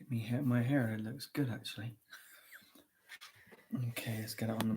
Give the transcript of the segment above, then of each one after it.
My hair looks good actually. Okay, let's get it on.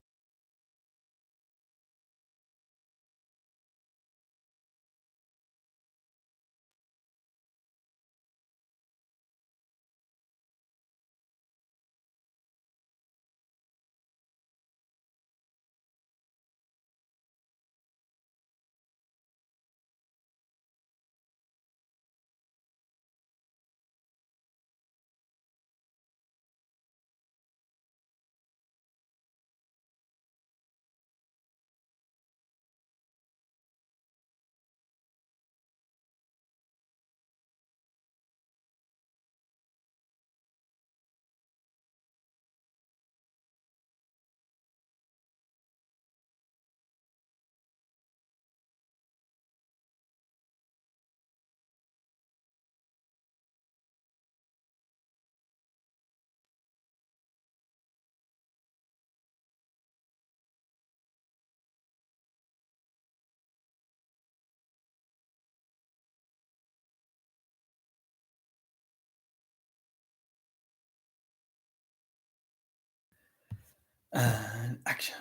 And action.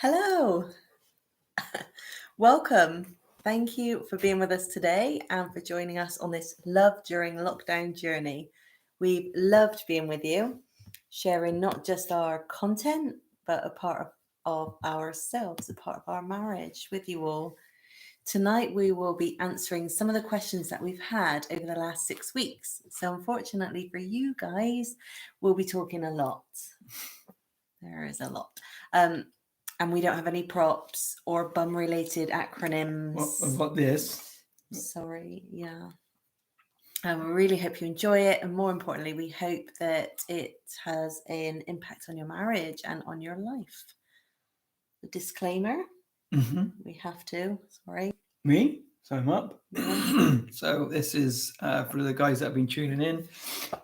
Hello. Welcome. Thank you for being with us today and for joining us on this Love During Lockdown journey. We've loved being with you, sharing not just our content, but a part of ourselves, a part of our marriage with you all. Tonight, we will be answering some of the questions that we've had over the last 6 weeks. So, unfortunately for you guys, we'll be talking a lot. There is a lot. And we don't have any props or bum related acronyms. Well, I've got this. Sorry, yeah. We really hope you enjoy it. And more importantly, we hope that it has an impact on your marriage and on your life. The disclaimer we have to, sorry. Me? So I'm up. Yeah. So this is for the guys that have been tuning in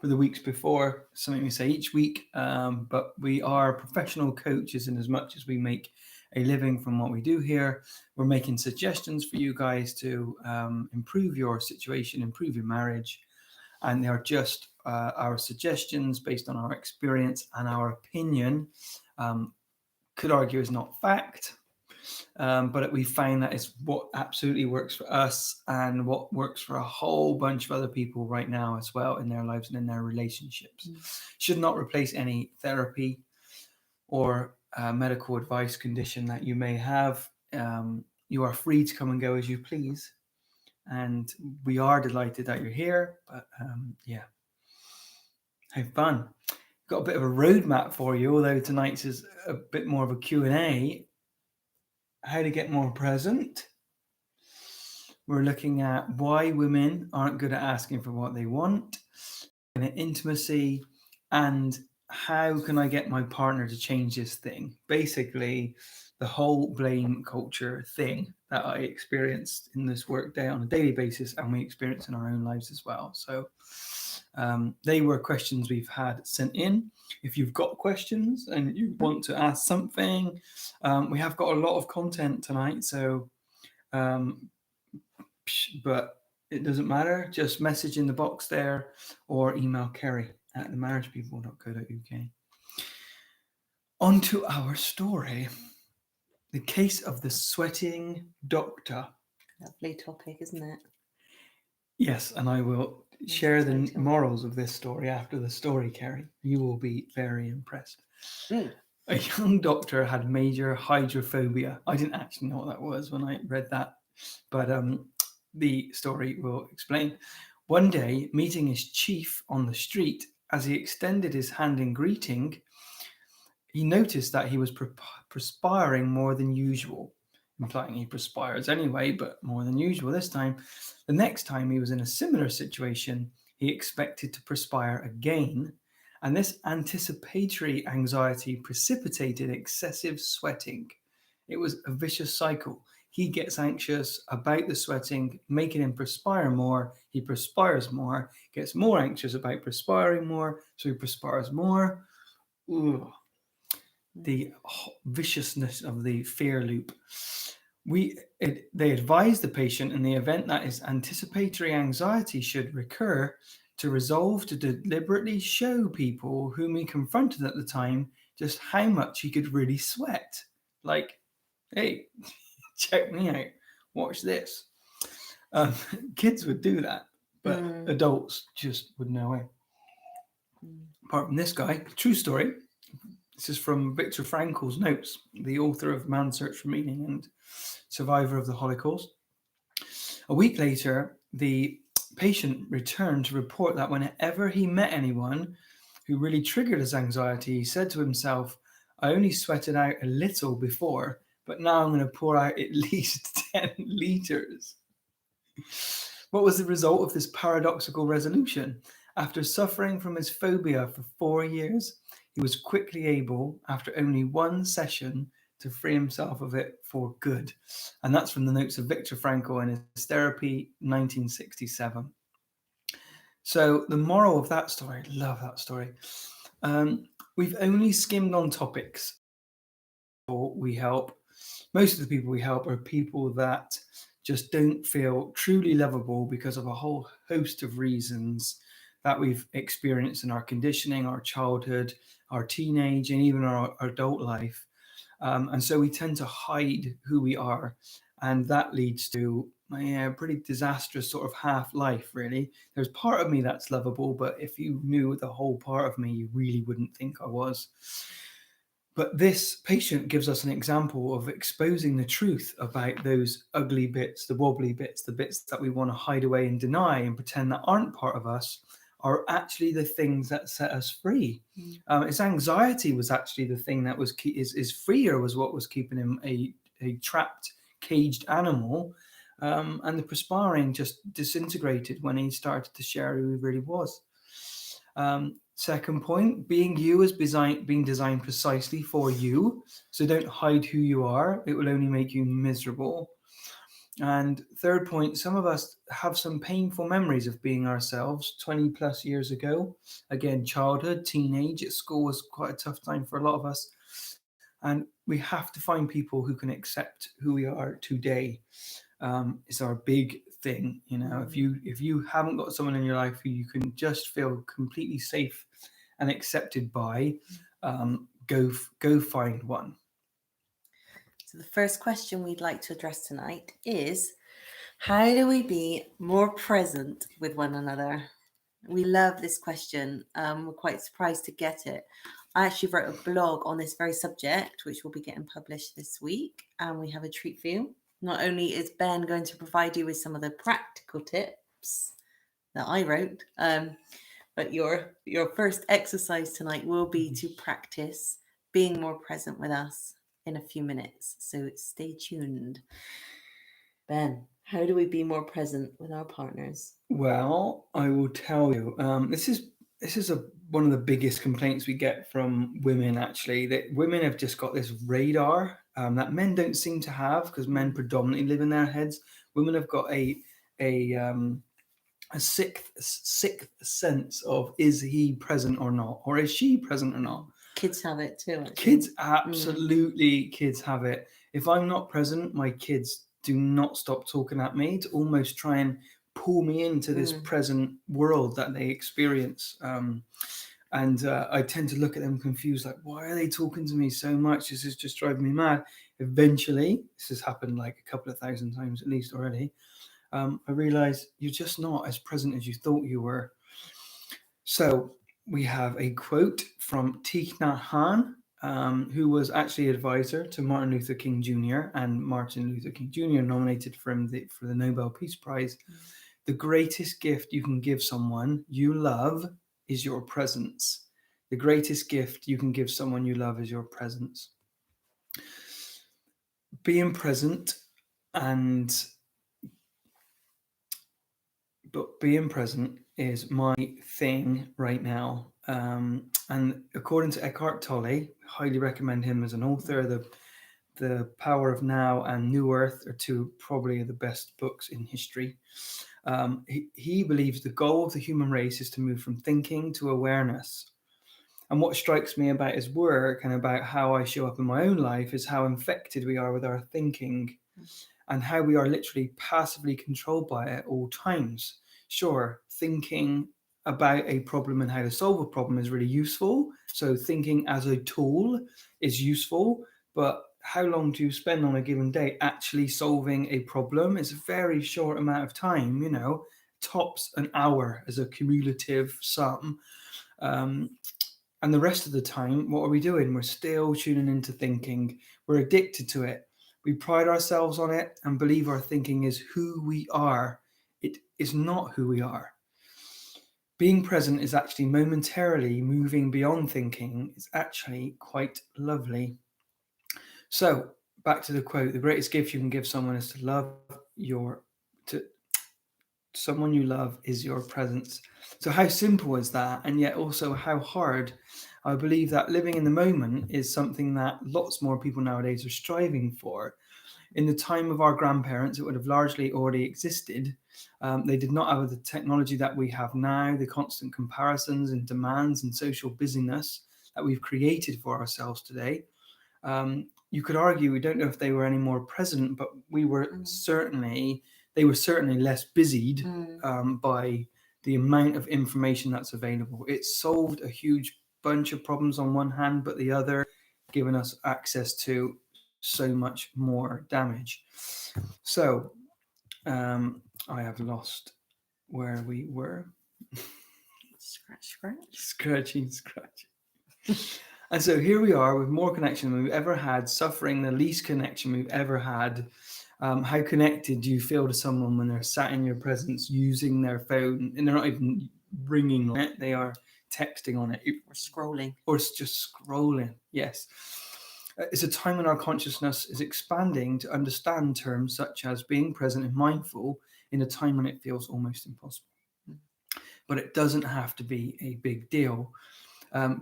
for the weeks before, something we say each week. But we are professional coaches, in as much as we make a living from what we do here, we're making suggestions for you guys to improve your situation, improve your marriage. And they are just our suggestions based on our experience and our opinion. Could argue is not fact. But we find that it's what absolutely works for us and what works for a whole bunch of other people right now as well in their lives and in their relationships. Should not replace any therapy or medical advice condition that you may have. You are free to come and go as you please. And we are delighted that you're here. But yeah, have fun. Got a bit of a roadmap for you, although tonight's is a bit more of a Q&A. How to get more present. We're looking at why women aren't good at asking for what they want, and intimacy, and how can I get my partner to change this thing? Basically, the whole blame culture thing that I experienced in this work day on a daily basis, and we experience in our own lives as well. So they were questions we've had sent in. If you've got questions and you want to ask something, we have got a lot of content tonight, so but it doesn't matter. Just message in the box there or email Kerry at themarriagepeople.co.uk. On to our story. The case of the sweating doctor. Lovely topic, isn't it? Yes, and I will share the morals of this story after the story, Kerry. You will be very impressed. A young doctor had major hydrophobia. I didn't actually know what that was when I read that, but the story will explain. One day, meeting his chief on the street, as he extended his hand in greeting, he noticed that he was perspiring more than usual, implying he perspires anyway, but more than usual this time. The next time he was in a similar situation, he expected to perspire again, and this anticipatory anxiety precipitated excessive sweating. It was a vicious cycle. He gets anxious about the sweating, making him perspire more. He perspires more, gets more anxious about perspiring more, so he perspires more. Ooh. The viciousness of the fear loop. They advise the patient in the event that his anticipatory anxiety should recur to resolve to deliberately show people whom he confronted at the time just how much he could really sweat. Like, hey, check me out, watch this. Kids would do that, but adults just would know way. Apart from this guy, true story. This is from Viktor Frankl's notes, the author of Man's Search for Meaning and survivor of the Holocaust. A week later, the patient returned to report that whenever he met anyone who really triggered his anxiety, he said to himself, I only sweated out a little before, but now I'm going to pour out at least 10 liters. What was the result of this paradoxical resolution? After suffering from his phobia for 4 years, he was quickly able, after only one session, to free himself of it for good. And that's from the notes of Viktor Frankl in his Therapy, 1967. So the moral of that story, I love that story. We've only skimmed on topics we help. Most of the people we help are people that just don't feel truly lovable because of a whole host of reasons that we've experienced in our conditioning, our childhood, our teenage, and even our adult life. And so we tend to hide who we are. And that leads to a pretty disastrous sort of half life, really. There's part of me that's lovable, but if you knew the whole part of me, you really wouldn't think I was. But this patient gives us an example of exposing the truth about those ugly bits, the wobbly bits, the bits that we want to hide away and deny and pretend that aren't part of us, are actually the things that set us free. His anxiety was actually the thing that was his fear was what was keeping him a trapped, caged animal. And the perspiring just disintegrated when he started to share who he really was. Second point, being you is being designed precisely for you. So don't hide who you are. It will only make you miserable. And third point, some of us have some painful memories of being ourselves 20 plus years ago. Again, childhood, teenage, at school was quite a tough time for a lot of us. And we have to find people who can accept who we are today. It's our big thing. You know, if you haven't got someone in your life who you can just feel completely safe and accepted by, go find one. So the first question we'd like to address tonight is, how do we be more present with one another? We love this question. We're quite surprised to get it. I actually wrote a blog on this very subject, which will be getting published this week, and we have a treat for you. Not only is Ben going to provide you with some of the practical tips that I wrote, but your first exercise tonight will be to practice being more present with us in a few minutes. So stay tuned. Ben, how do we be more present with our partners? Well, I will tell you, this is one of the biggest complaints we get from women, actually, that women have just got this radar that men don't seem to have, because men predominantly live in their heads. Women have got a sixth sense of, is he present or not, or is she present or not? Kids have it too, actually. Kids, absolutely, kids have it. If I'm not present, my kids do not stop talking at me to almost try and pull me into this present world that they experience. And I tend to look at them confused, like, why are they talking to me so much? This is just driving me mad. Eventually, this has happened like a couple of thousand times at least already, I realized you're just not as present as you thought you were. So we have a quote from Thich Nhat Hanh, who was actually advisor to Martin Luther King Jr. and Martin Luther King Jr. nominated for the Nobel Peace Prize. The greatest gift you can give someone you love is your presence. The greatest gift you can give someone you love is your presence. Being present but being present is my thing right now. And according to Eckhart Tolle, highly recommend him as an author. The Power of Now and New Earth are two probably the best books in history. He believes the goal of the human race is to move from thinking to awareness. And what strikes me about his work and about how I show up in my own life is how infected we are with our thinking. and how we are literally passively controlled by it at all times. Sure, thinking about a problem and how to solve a problem is really useful. So thinking as a tool is useful, but how long do you spend on a given day actually solving a problem? It's a very short amount of time, tops an hour as a cumulative sum. And the rest of the time, what are we doing? We're still tuning into thinking. We're addicted to it. We pride ourselves on it and believe our thinking is who we are. It is not who we are. Being present is actually momentarily moving beyond thinking. It's actually quite lovely. So, back to the quote: the greatest gift you can give someone is to someone you love is your presence. So how simple is that, and yet also how hard? I believe that living in the moment is something that lots more people nowadays are striving for. In the time of our grandparents, it would have largely already existed. They did not have the technology that we have now, the constant comparisons and demands and social busyness that we've created for ourselves today. You could argue, we don't know if they were any more present, but they were certainly less busied by the amount of information that's available. It solved a huge bunch of problems on one hand, but the other, given us access to so much more damage. So I have lost where we were. Scratching. And so here we are with more connection than we've ever had, suffering the least connection we've ever had. How connected do you feel to someone when they're sat in your presence using their phone and they're not even ringing on it, they are texting on it or scrolling? Or it's just scrolling, yes. It's a time when our consciousness is expanding to understand terms such as being present and mindful in a time when it feels almost impossible. But it doesn't have to be a big deal.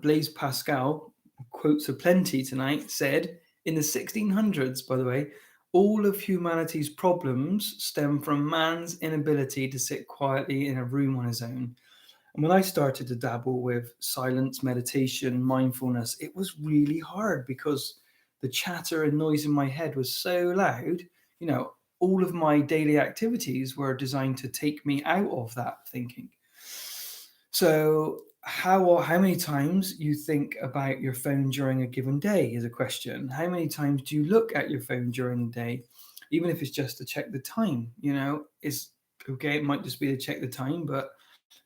Blaise Pascal, quotes aplenty tonight, said in the 1600s, by the way, all of humanity's problems stem from man's inability to sit quietly in a room on his own. And when I started to dabble with silence, meditation, mindfulness, it was really hard because the chatter and noise in my head was so loud. All of my daily activities were designed to take me out of that thinking. So how many times you think about your phone during a given day is a question. How many times do you look at your phone during the day, even if it's just to check the time? Is okay. It might just be to check the time, but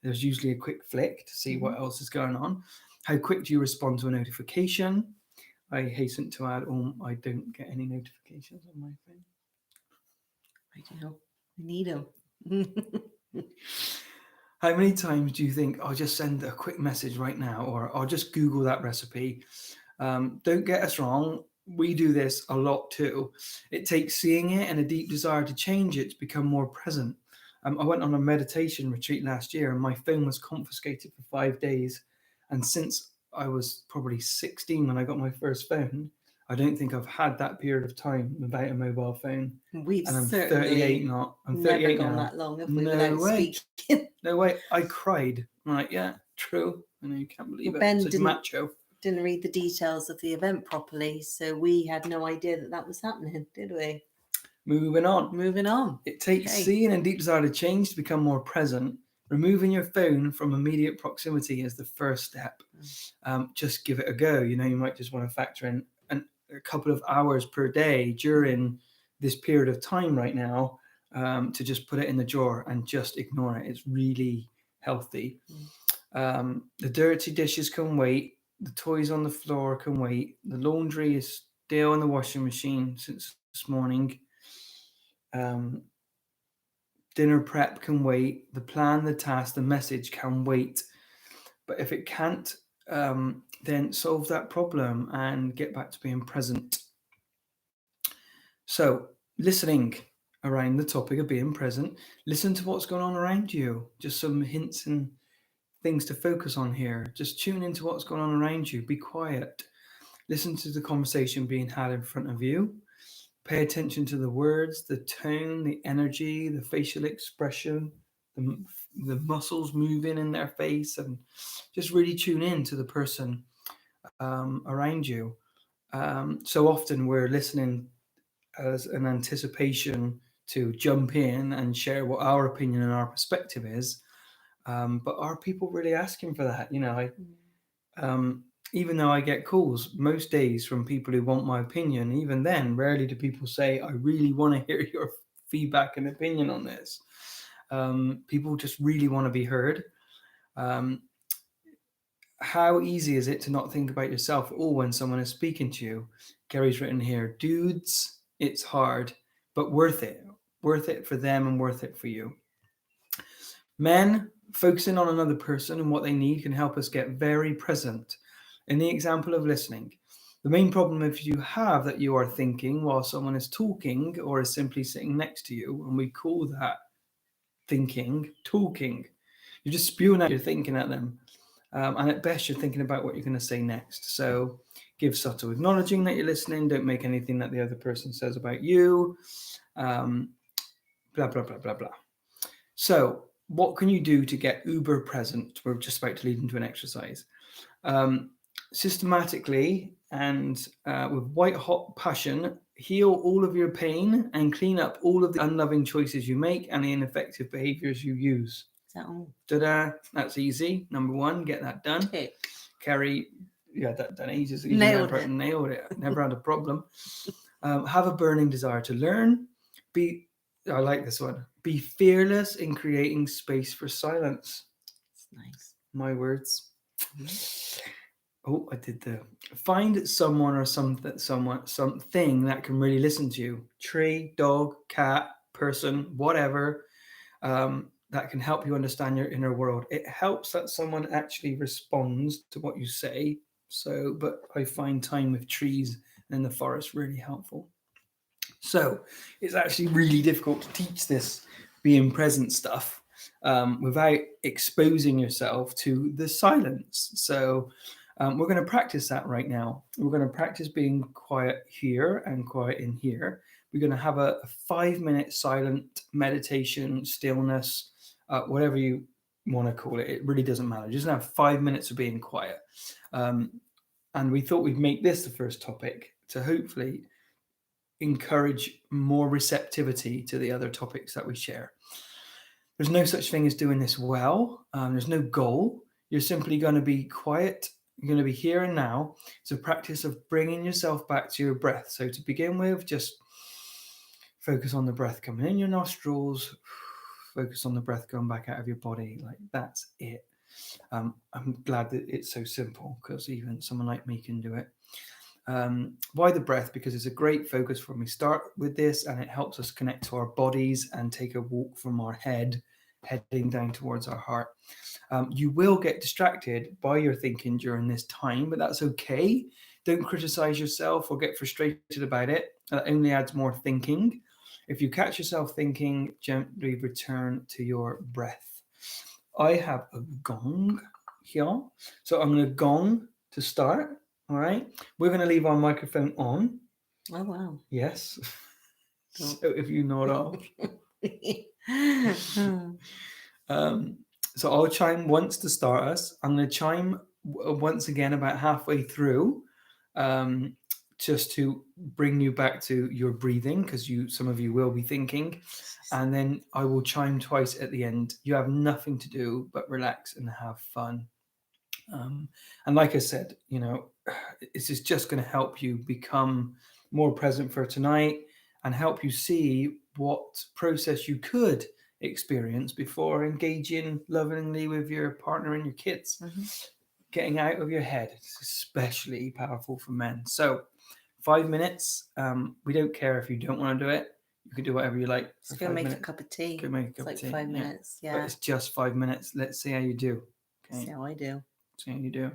there's usually a quick flick to see what else is going on. How quick do you respond to a notification? I hasten to add, I don't get any notifications on my phone. I know. I need them. How many times do you think I'll just send a quick message right now, or I'll just Google that recipe? Don't get us wrong. We do this a lot too. It takes seeing it and a deep desire to change it to become more present. I went on a meditation retreat last year and my phone was confiscated for 5 days. And since I was probably 16 when I got my first phone, I don't think I've had that period of time without a mobile phone. We've and I'm certainly 38 now. I'm never 38 gone now. that long, have we, No without way. speaking? No way. I cried. I'm like, yeah, true. I know you can't believe Ben it. It's macho. didn't read the details of the event properly, so we had no idea that was happening, did we? Moving on. It takes seeing and deep desire to change to become more present. Removing your phone from immediate proximity is the first step. Just give it a go. You might just want to factor in a couple of hours per day during this period of time right now to just put it in the drawer and just ignore it. It's really healthy. The dirty dishes can wait. The toys on the floor can wait. The laundry is still in the washing machine since this morning. Dinner prep can wait. The plan, the task, the message can wait. But if it can't, then solve that problem and get back to being present. So, listening around the topic of being present, listen to what's going on around you. Just some hints and things to focus on here. Just tune into what's going on around you. Be quiet. Listen to the conversation being had in front of you. Pay attention to the words, the tone, the energy, the facial expression, the muscles moving in their face, and just really tune in to the person around you. So often we're listening as an anticipation to jump in and share what our opinion and our perspective is. But are people really asking for that? Even though I get calls most days from people who want my opinion, even then, rarely do people say, I really want to hear your feedback and opinion on this. People just really want to be heard. How easy is it to not think about yourself at all when someone is speaking to you? Gary's written here, dudes, it's hard, but worth it. Worth it for them and worth it for you. Men, focusing on another person and what they need can help us get very present. In the example of listening, the main problem if you have that you are thinking while someone is talking or is simply sitting next to you, and we call that thinking, talking. You're just spewing out your thinking at them. And at best, you're thinking about what you're going to say next. So give subtle acknowledging that you're listening. Don't make anything that the other person says about you. Blah, blah, blah, blah, blah. So what can you do to get uber present? We're just about to lead into an exercise. Systematically and with white hot passion, heal all of your pain and clean up all of the unloving choices you make and the ineffective behaviors you use. Is that all? Ta-da! That's easy. Number one, get that done. Okay. Carrie, you had that done ages ago. Nailed it. Nailed it. Never had a problem. Have a burning desire to learn. I like this one. Be fearless in creating space for silence. It's nice. My words. Oh, I did find someone or something that can really listen to you. Tree, dog, cat, person, whatever. That can help you understand your inner world. It helps that someone actually responds to what you say. But I find time with trees and the forest really helpful. So it's actually really difficult to teach this being present stuff without exposing yourself to the silence. So we're going to practice that right now. We're going to practice being quiet here and quiet in here. We're going to have a 5-minute silent meditation, stillness, whatever you want to call it. It really doesn't matter. Just have 5 minutes of being quiet. And we thought we'd make this the first topic to hopefully encourage more receptivity to the other topics that we share. There's no such thing as doing this well. There's no goal. You're simply going to be quiet. You're going to be here and now. It's a practice of bringing yourself back to your breath. So to begin with, just focus on the breath coming in your nostrils. Focus on the breath going back out of your body. Like that's it. I'm glad that it's so simple because even someone like me can do it. Why the breath? Because it's a great focus when we start with this, and it helps us connect to our bodies and take a walk from our head, heading down towards our heart. You will get distracted by your thinking during this time, but that's okay. Don't criticize yourself or get frustrated about it. That only adds more thinking. If you catch yourself thinking, gently return to your breath. I have a gong here, so I'm going to gong to start. All right, we're going to leave our microphone on. Oh, wow. Yes. So if you nod off. So I'll chime once to start us. I'm going to chime once again about halfway through, just to bring you back to your breathing, because some of you will be thinking. And then I will chime twice at the end. You have nothing to do but relax and have fun. And like I said, this is just going to help you become more present for tonight and help you see what process you could experience before engaging lovingly with your partner and your kids. Mm-hmm. Getting out of your head is especially powerful for men. So 5 minutes. We don't care if you don't want to do it. You can do whatever you like. Just go make a cup of tea. Go make a cup of tea. 5 minutes. Yeah. But it's just 5 minutes. Let's see how you do. Okay. See how I do. See how you do.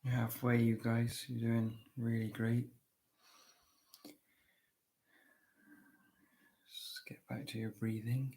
You're halfway, you guys. You're doing really great. Just get back to your breathing.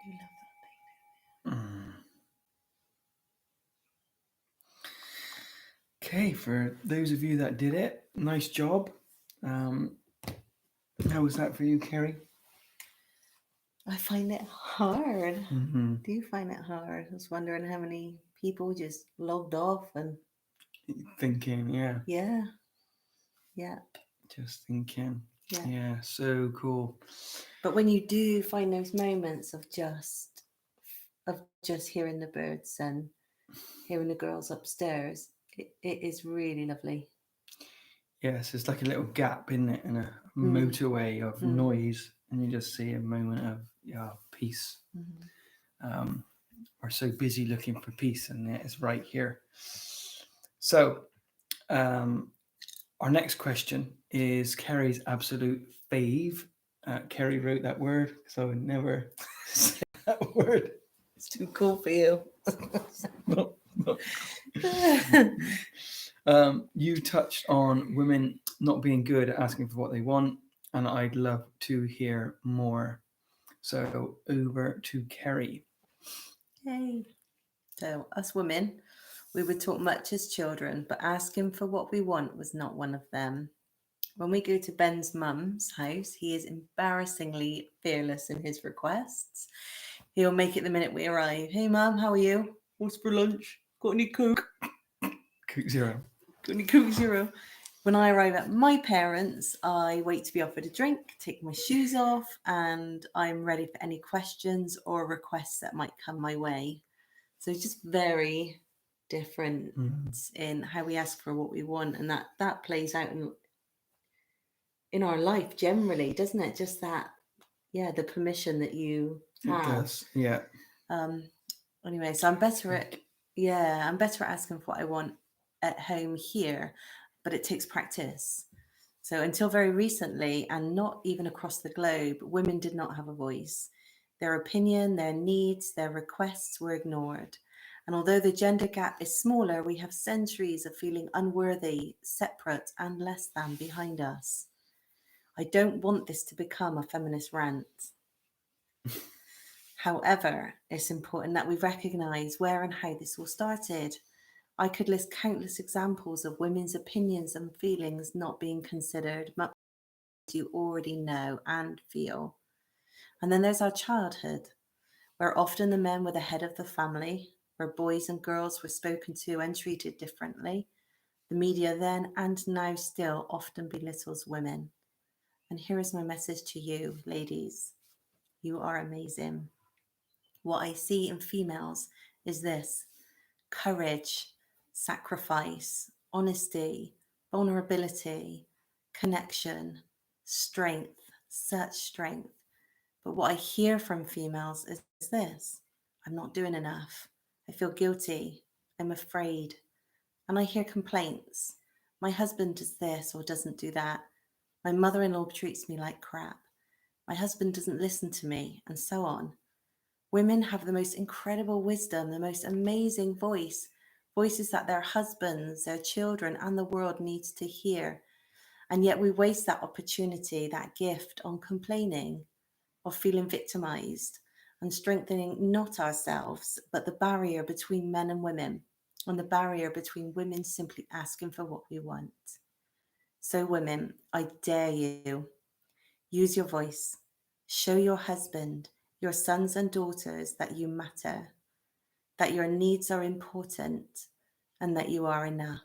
You love that thing. Okay, for those of you that did it, nice job. How was that for you, Kerry? I find it hard. Mm-hmm. Do you find it hard? I was wondering how many people just logged off and Thinking, yeah, yeah, just thinking. yeah. Yeah, so cool. But when you do find those moments of just hearing the birds and hearing the girls upstairs, it is really lovely. Yes, it's like a little gap, isn't it, in a Mm. motorway of noise, and you just see a moment of peace. Mm. We're so busy looking for peace, and it's right here. So, our next question is Kerry's absolute fave. Kerry wrote that word, so I would never say that word. It's too cool for you. Not you touched on women not being good at asking for what they want, and I'd love to hear more. So over to Kerry. Yay. So, us women, we were taught much as children, but asking for what we want was not one of them. When we go to Ben's mum's house, he is embarrassingly fearless in his requests. He'll make it the minute we arrive. Hey, mum, how are you? What's for lunch? Got any Coke? Cook Zero. Got any Coke Zero? When I arrive at my parents', I wait to be offered a drink, take my shoes off, and I'm ready for any questions or requests that might come my way. So it's just very different in how we ask for what we want, and that plays out in our life generally, doesn't it? Just that, yeah, the permission that you have. It does, yeah. Anyway, so I'm better at asking for what I want at home here, but it takes practice. So until very recently, and not even across the globe, women did not have a voice. Their opinion, their needs, their requests were ignored. And although the gender gap is smaller, we have centuries of feeling unworthy, separate, and less than behind us. I don't want this to become a feminist rant. However, it's important that we recognize where and how this all started. I could list countless examples of women's opinions and feelings not being considered, much as you already know and feel. And then there's our childhood, where often the men were the head of the family, where boys and girls were spoken to and treated differently. The media then and now still often belittles women. And here is my message to you, ladies. You are amazing. What I see in females is this: courage, sacrifice, honesty, vulnerability, connection, strength, such strength. But what I hear from females is this: I'm not doing enough. I feel guilty. I'm afraid. And I hear complaints. My husband does this or doesn't do that. My mother in law treats me like crap. My husband doesn't listen to me, and so on. Women have the most incredible wisdom, the most amazing voices that their husbands, their children, and the world needs to hear. And yet we waste that opportunity, that gift, on complaining or feeling victimized and strengthening not ourselves, but the barrier between men and women, and the barrier between women simply asking for what we want. So, women, I dare you, use your voice, show your husband, your sons and daughters that you matter, that your needs are important, and that you are enough.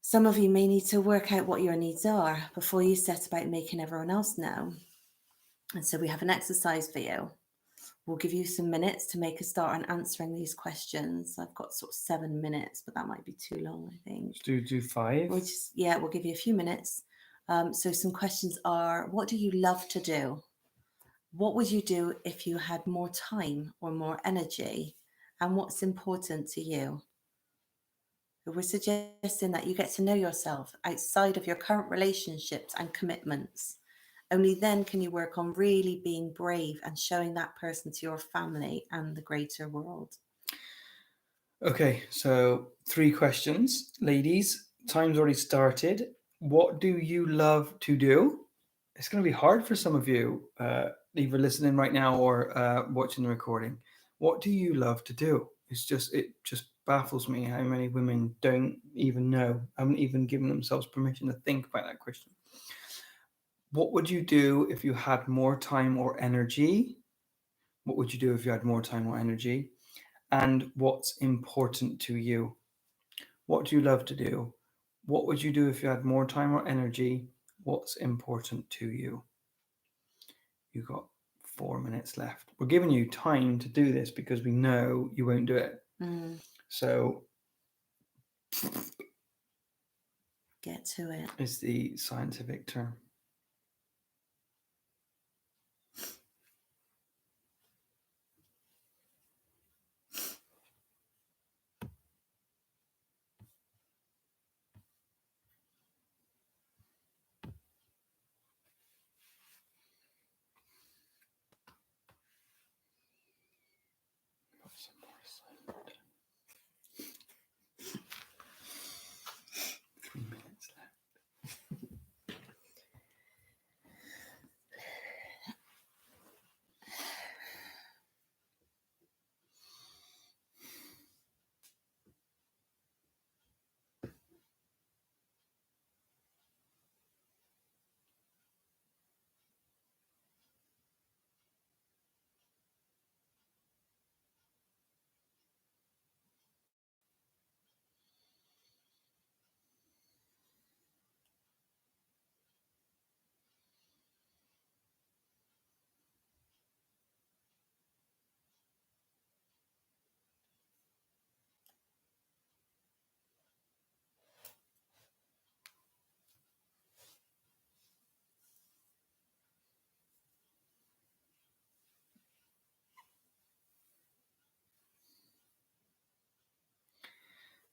Some of you may need to work out what your needs are before you set about making everyone else know. And so we have an exercise for you. We'll give you some minutes to make a start on answering these questions. I've got sort of 7 minutes, but that might be too long, I think. Do 5. We'll give you a few minutes. So some questions are: what do you love to do? What would you do if you had more time or more energy? And what's important to you? We're suggesting that you get to know yourself outside of your current relationships and commitments. Only then can you work on really being brave and showing that person to your family and the greater world. Okay, so 3 questions. Ladies, time's already started. What do you love to do? It's going to be hard for some of you, either listening right now or watching the recording. What do you love to do? It just baffles me how many women don't even know, haven't even given themselves permission to think about that question. What would you do if you had more time or energy? What would you do if you had more time or energy? And what's important to you? What do you love to do? What would you do if you had more time or energy? What's important to you? You've got 4 minutes left. We're giving you time to do this because we know you won't do it. So get to it is the scientific term. Some more assignment. 3 minutes left.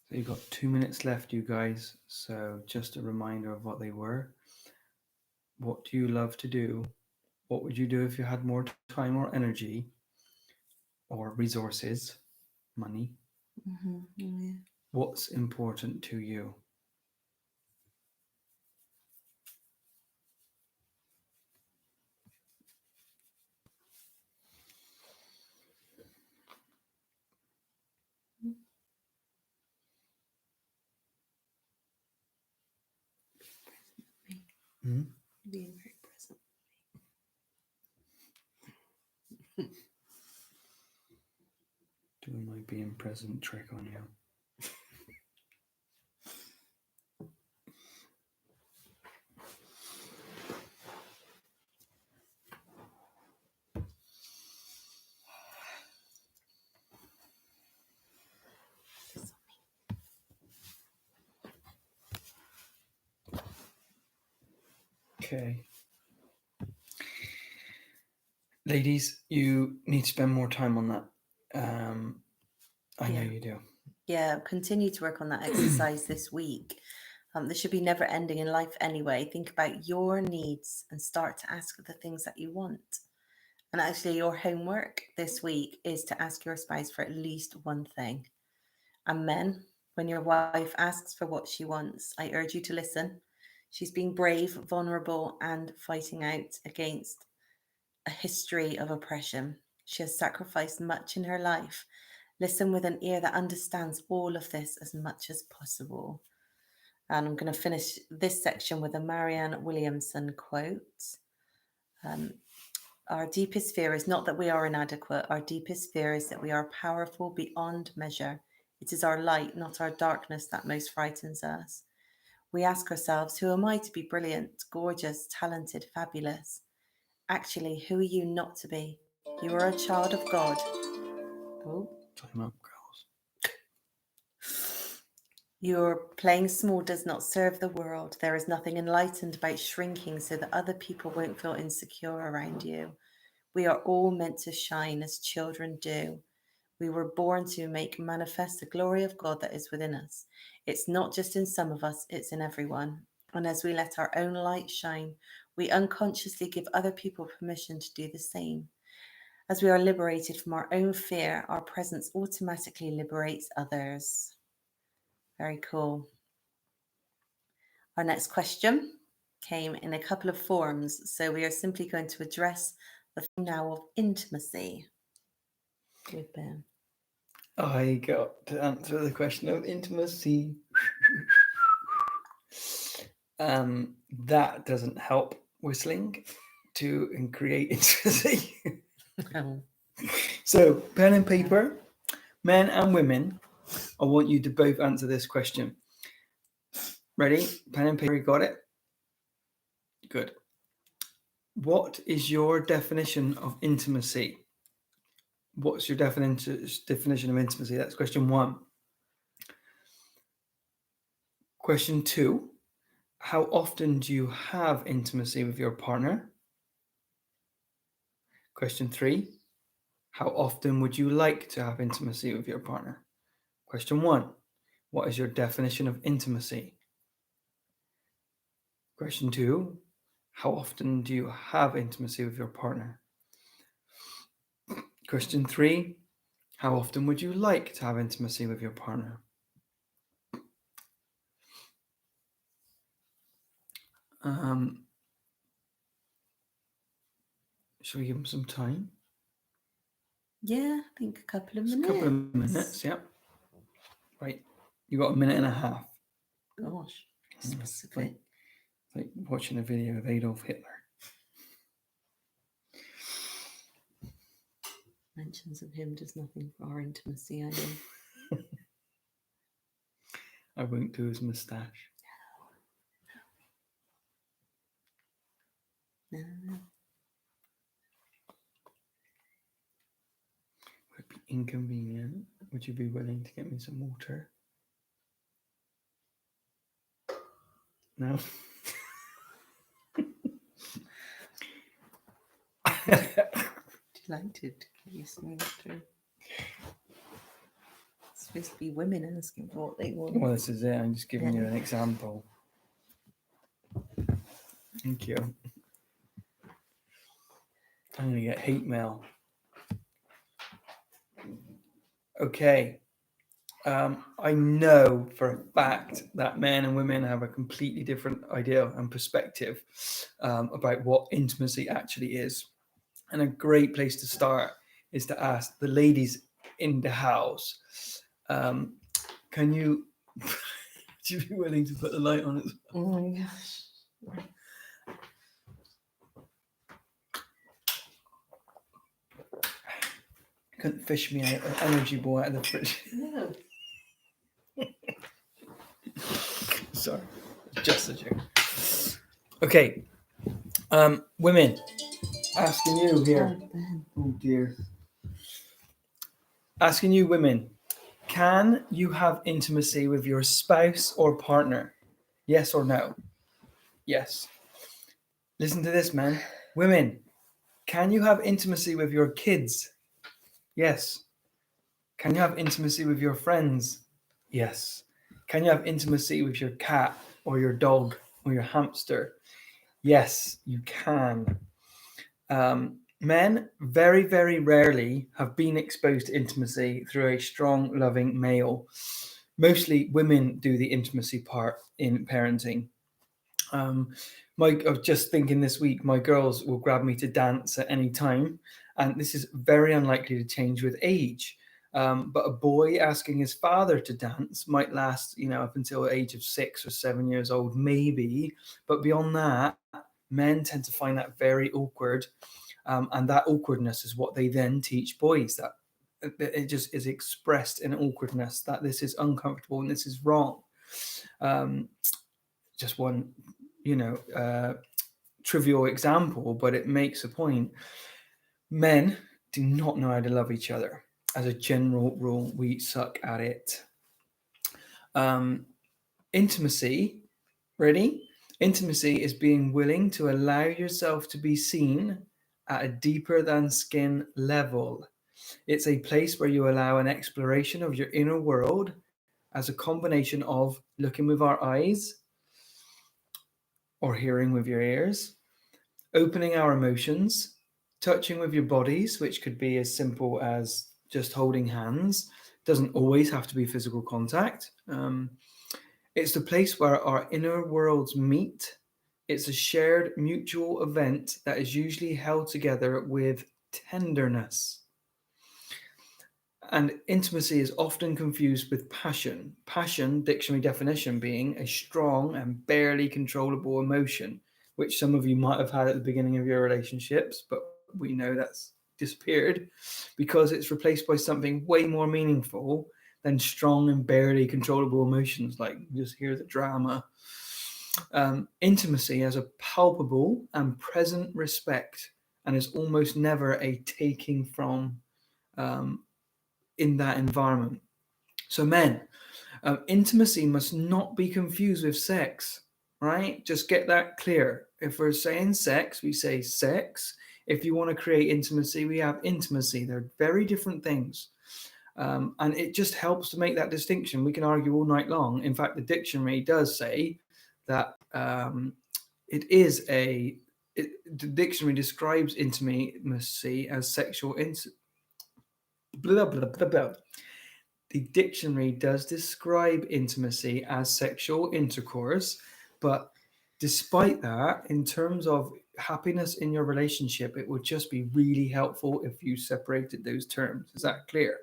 So you've got 2 minutes left, you guys. So just a reminder of what they were. What do you love to do? What would you do if you had more time or energy or resources, money? Yeah. What's important to you? Hmm? Being very present. Doing my being present trick on you. Okay. Ladies, you need to spend more time on that. I know you do. Yeah, continue to work on that exercise this week. This should be never ending in life anyway. Think about your needs and start to ask for the things that you want. And actually, your homework this week is to ask your spouse for at least one thing. And men, when your wife asks for what she wants, I urge you to listen. She's being brave, vulnerable, and fighting out against a history of oppression. She has sacrificed much in her life. Listen with an ear that understands all of this as much as possible. And I'm going to finish this section with a Marianne Williamson quote. Our deepest fear is not that we are inadequate. Our deepest fear is that we are powerful beyond measure. It is our light, not our darkness, that most frightens us. We ask ourselves, who am I to be brilliant, gorgeous, talented, fabulous? Actually, who are you not to be? You are a child of God. Oh. Time up, girls. Your playing small does not serve the world. There is nothing enlightened about shrinking so that other people won't feel insecure around you. We are all meant to shine as children do. We were born to make manifest the glory of God that is within us. It's not just in some of us, it's in everyone. And as we let our own light shine, we unconsciously give other people permission to do the same. As we are liberated from our own fear, our presence automatically liberates others. Very cool. Our next question came in a couple of forms, so we are simply going to address the theme now of intimacy with Ben. I got to answer the question of intimacy. That doesn't help whistling to create intimacy. So, pen and paper, men and women, I want you to both answer this question. Ready? Pen and paper, you got it? Good. What is your definition of intimacy? What's your definition of intimacy? That's question 1. Question 2. How often do you have intimacy with your partner? Question 3. How often would you like to have intimacy with your partner? Question 1. What is your definition of intimacy? Question 2. How often do you have intimacy with your partner? Question 3. How often would you like to have intimacy with your partner? Shall we give them some time? Yeah, I think a couple of Just minutes. a couple of minutes, yeah. Right. You got a minute and a half. Gosh, It's like watching a video of Adolf Hitler. Mentions of him does nothing for our intimacy, I know. I won't do his moustache. No. Would it be inconvenient? Would you be willing to get me some water? No? Delighted to give you some water. It's supposed to be women asking for what they want. Well, this is it. I'm just giving you an example. Thank you. I'm going to get hate mail. Okay. I know for a fact that men and women have a completely different idea and perspective about what intimacy actually is. And a great place to start is to ask the ladies in the house, can you, would you be willing to put the light on it? Oh my gosh. Couldn't fish me out an energy ball out of the fridge. No. Sorry, just a joke. Okay, women, asking you here. Oh, Ben. Oh dear. Asking you, women, can you have intimacy with your spouse or partner? Yes or no? Yes. Listen to this, man. Women, can you have intimacy with your kids? Yes. Can you have intimacy with your friends? Yes. Can you have intimacy with your cat or your dog or your hamster? Yes, you can. Men very, very rarely have been exposed to intimacy through a strong, loving male. Mostly women do the intimacy part in parenting. I was just thinking this week, my girls will grab me to dance at any time, and this is very unlikely to change with age. But a boy asking his father to dance might last, up until the age of 6 or 7 years old, maybe. But beyond that, men tend to find that very awkward, and that awkwardness is what they then teach boys. That it just is expressed in awkwardness, that this is uncomfortable and this is wrong. Just one, trivial example, but it makes a point. Men do not know how to love each other. As a general rule, we suck at it. Intimacy, ready? Intimacy is being willing to allow yourself to be seen at a deeper than skin level. It's a place where you allow an exploration of your inner world as a combination of looking with our eyes or hearing with your ears, opening our emotions, touching with your bodies, which could be as simple as just holding hands. Doesn't always have to be physical contact. It's the place where our inner worlds meet. It's a shared mutual event that is usually held together with tenderness. And intimacy is often confused with passion. Passion, dictionary definition being a strong and barely controllable emotion, which some of you might have had at the beginning of your relationships, but we know that's disappeared because it's replaced by something way more meaningful than strong and barely controllable emotions, like just hear the drama. Intimacy has a palpable and present respect and is almost never a taking from in that environment. So, men, intimacy must not be confused with sex, right? Just get that clear. If we're saying sex, we say sex. If you want to create intimacy, we have intimacy. They're very different things. And it just helps to make that distinction. We can argue all night long. In fact, the dictionary does say that the dictionary describes intimacy as sexual blah, blah, blah, blah. The dictionary does describe intimacy as sexual intercourse, but despite that, in terms of happiness in your relationship, it would just be really helpful if you separated those terms. Is that clear?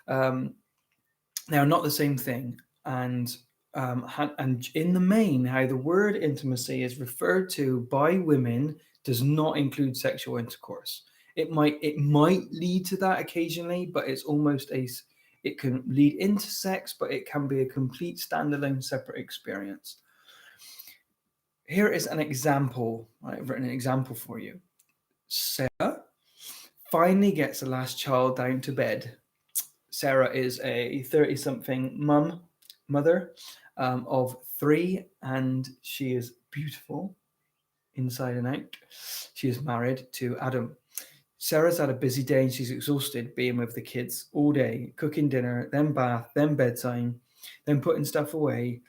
They are not the same thing, and in the main, how the word intimacy is referred to by women does not include sexual intercourse. It might lead to that occasionally, but it's almost it can lead into sex, but it can be a complete standalone separate experience. Here is an example. I've written an example for you. Sarah finally gets the last child down to bed. Sarah is a 30-something mother of 3, and she is beautiful inside and out. She is married to Adam. Sarah's had a busy day and she's exhausted being with the kids all day, cooking dinner, then bath, then bedtime, then putting stuff away.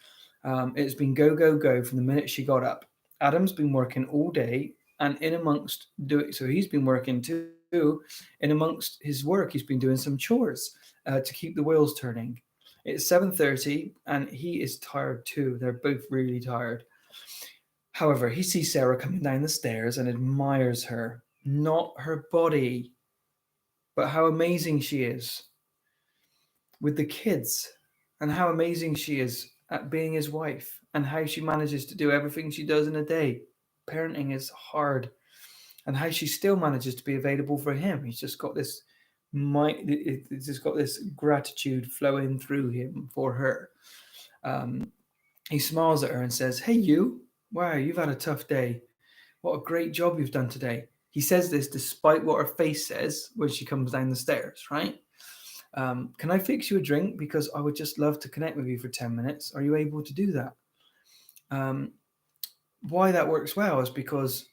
It's been go, go, go from the minute she got up. Adam's been working all day, and so he's been working too. In amongst his work, he's been doing some chores to keep the wheels turning. It's 7:30 and he is tired too. They're both really tired. However, he sees Sarah coming down the stairs and admires her. Not her body, but how amazing she is with the kids, and how amazing she is at being his wife, and how she manages to do everything she does in a day. Parenting is hard, and how she still manages to be available for him. He's just got this it's just got this gratitude flowing through him for her. Um, he smiles at her and says, "Hey, you! Wow, you've had a tough day. What a great job you've done today." He says this despite what her face says when she comes down the stairs, right? Can I fix you a drink? Because I would just love to connect with you for 10 minutes. Are you able to do that? Um, why that works well is because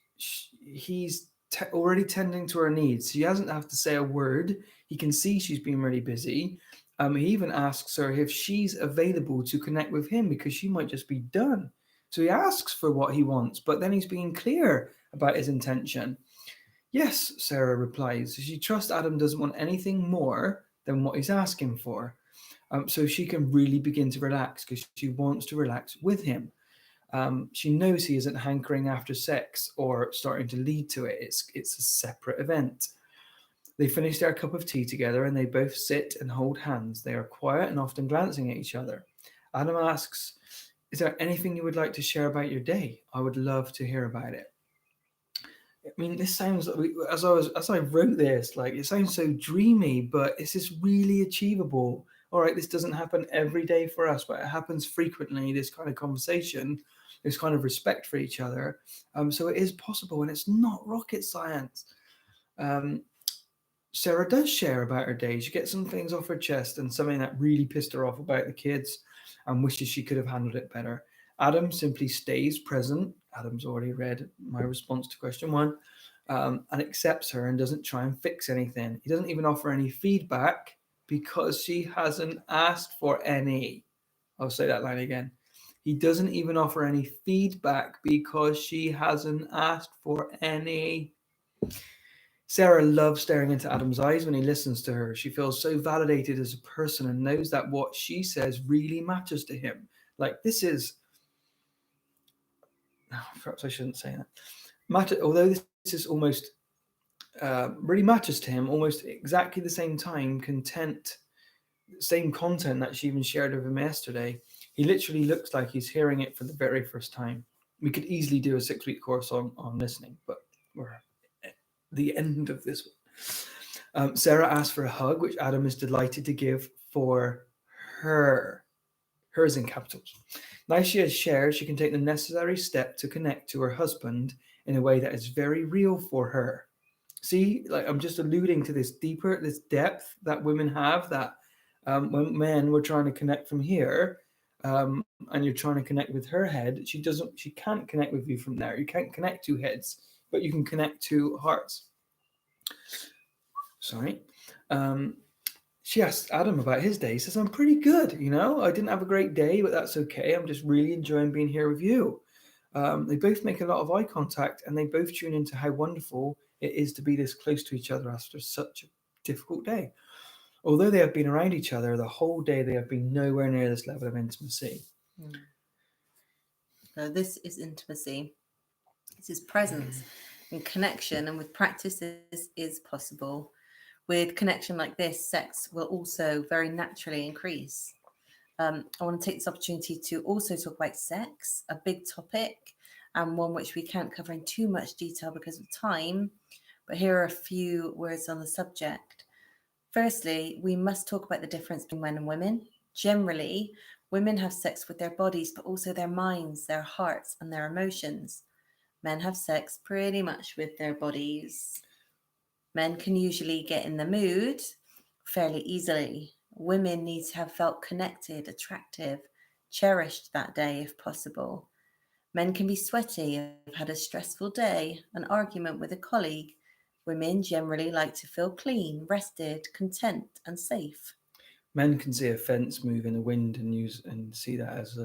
he's already tending to her needs. He doesn't have to say a word. He can see she's been really busy. He even asks her if she's available to connect with him because she might just be done. So he asks for what he wants, but then he's being clear about his intention. Yes, Sarah replies. She trusts Adam doesn't want anything more than what he's asking for. So she can really begin to relax because she wants to relax with him. She knows he isn't hankering after sex or starting to lead to it. It's a separate event. They finish their cup of tea together and they both sit and hold hands. They are quiet and often glancing at each other. Adam asks, "Is there anything you would like to share about your day? I would love to hear about it." I mean, this sounds as I wrote this, like it sounds so dreamy, but this is really achievable. All right, this doesn't happen every day for us, but it happens frequently. This kind of conversation, this kind of respect for each other. So it is possible, and it's not rocket science. Um, Sarah does share about her day. She gets some things off her chest and something that really pissed her off about the kids and wishes she could have handled it better. Adam simply stays present. Adam's already read my response to question one, and accepts her and doesn't try and fix anything. He doesn't even offer any feedback because she hasn't asked for any. I'll say that line again. He doesn't even offer any feedback because she hasn't asked for any. Sarah loves staring into Adam's eyes when he listens to her. She feels so validated as a person and knows that what she says really matters to him. Like this is, perhaps I shouldn't say that. Although this is almost really matters to him, almost exactly the same time, same content that she even shared with him yesterday. He literally looks like he's hearing it for the very first time. We could easily do a 6-week course on listening, but we're at the end of this one. Sarah asks for a hug, which Adam is delighted to give for her. Hers in capitals. Now she has shared, she can take the necessary step to connect to her husband in a way that is very real for her. See, like I'm just alluding to this depth that women have that when men were trying to connect from here, and you're trying to connect with her head, she can't connect with you from there. You can't connect to heads, but you can connect to hearts. Sorry. She asked Adam about his day. He says, "I'm pretty good, I didn't have a great day, but that's okay. I'm just really enjoying being here with you." They both make a lot of eye contact and they both tune into how wonderful it is to be this close to each other after such a difficult day. Although they have been around each other the whole day, they have been nowhere near this level of intimacy. So this is intimacy. This is presence and connection, and with practice, this is possible. With connection like this, sex will also very naturally increase. I want to take this opportunity to also talk about sex, a big topic, and one which we can't cover in too much detail because of time. But here are a few words on the subject. Firstly, we must talk about the difference between men and women. Generally, women have sex with their bodies, but also their minds, their hearts, and their emotions. Men have sex pretty much with their bodies. Men can usually get in the mood fairly easily. Women need to have felt connected, attractive, cherished that day if possible. Men can be sweaty, have had a stressful day, an argument with a colleague. Women generally like to feel clean, rested, content, and safe. Men can see a fence move in the wind and see that as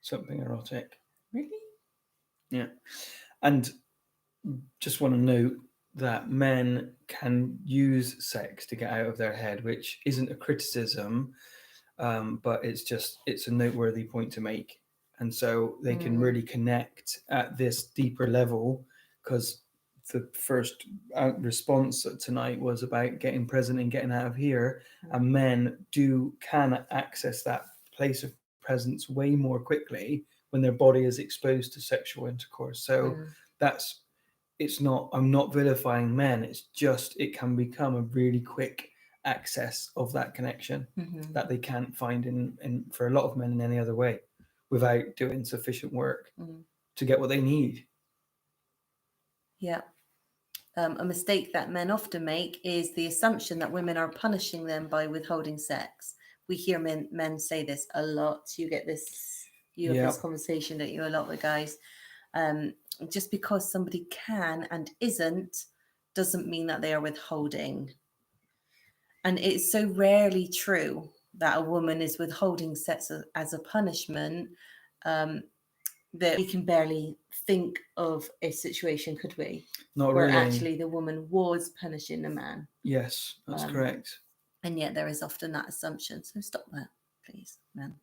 something erotic. Really? Yeah. And just want to note that men can use sex to get out of their head, which isn't a criticism, but it's a noteworthy point to make. And so they can really connect at this deeper level because the first response tonight was about getting present and getting out of here, and men can access that place of presence way more quickly when their body is exposed to sexual intercourse. So I'm not vilifying men. It's just it can become a really quick access of that connection Mm-hmm. that they can't find in for a lot of men in any other way without doing sufficient work Mm. to get what they need. Yeah. A mistake that men often make is the assumption that women are punishing them by withholding sex. We hear men say this a lot. You have Yeah. this conversation, don't you, a lot with guys. Just because somebody can and isn't doesn't mean that they are withholding. And it's so rarely true that a woman is withholding sex as a punishment, that we can barely think of a situation, could we? Not Where really. actually the woman was punishing the man. Yes, that's correct. And yet there is often that assumption. So stop that, please, men.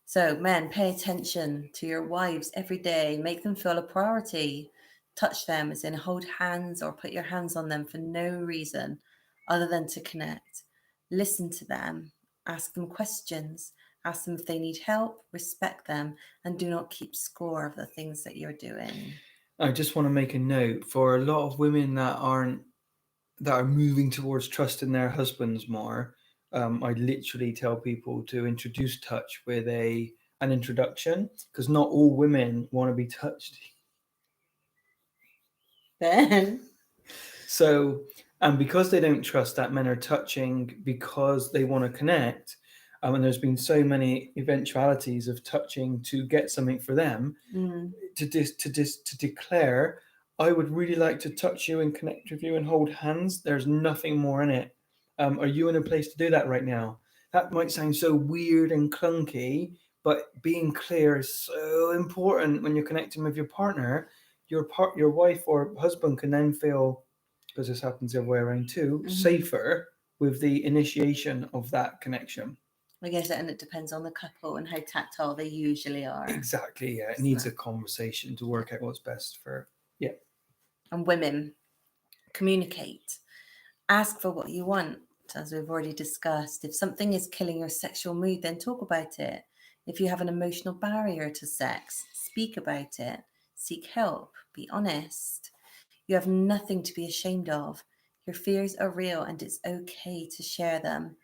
So, men, pay attention to your wives every day. Make them feel a priority. Touch them, as in hold hands or put your hands on them for no reason other than to connect. Listen to them. Ask them questions. Ask them if they need help. Respect them. And do not keep score of the things that you're doing. I just want to make a note for a lot of women that are moving towards trusting their husbands more. I literally tell people to introduce touch with an introduction, because not all women want to be touched. Then, So, and because they don't trust that men are touching because they want to connect, and there's been so many eventualities of touching to get something for them, to declare, I would really like to touch you and connect with you and hold hands. There's nothing more in it. Are you in a place to do that right now? That might sound so weird and clunky, but being clear is so important when you're connecting with your partner. Your wife or husband can then feel, because this happens the other way around too, safer with the initiation of that connection. I guess, and it depends on the couple and how tactile they usually are. Exactly, yeah. It needs a conversation to work out what's best for, yeah. And women, communicate. Ask for what you want, as we've already discussed. If something is killing your sexual mood, then talk about it. If you have an emotional barrier to sex, speak about it. Seek help. Be honest. You have nothing to be ashamed of. Your fears are real and it's okay to share them.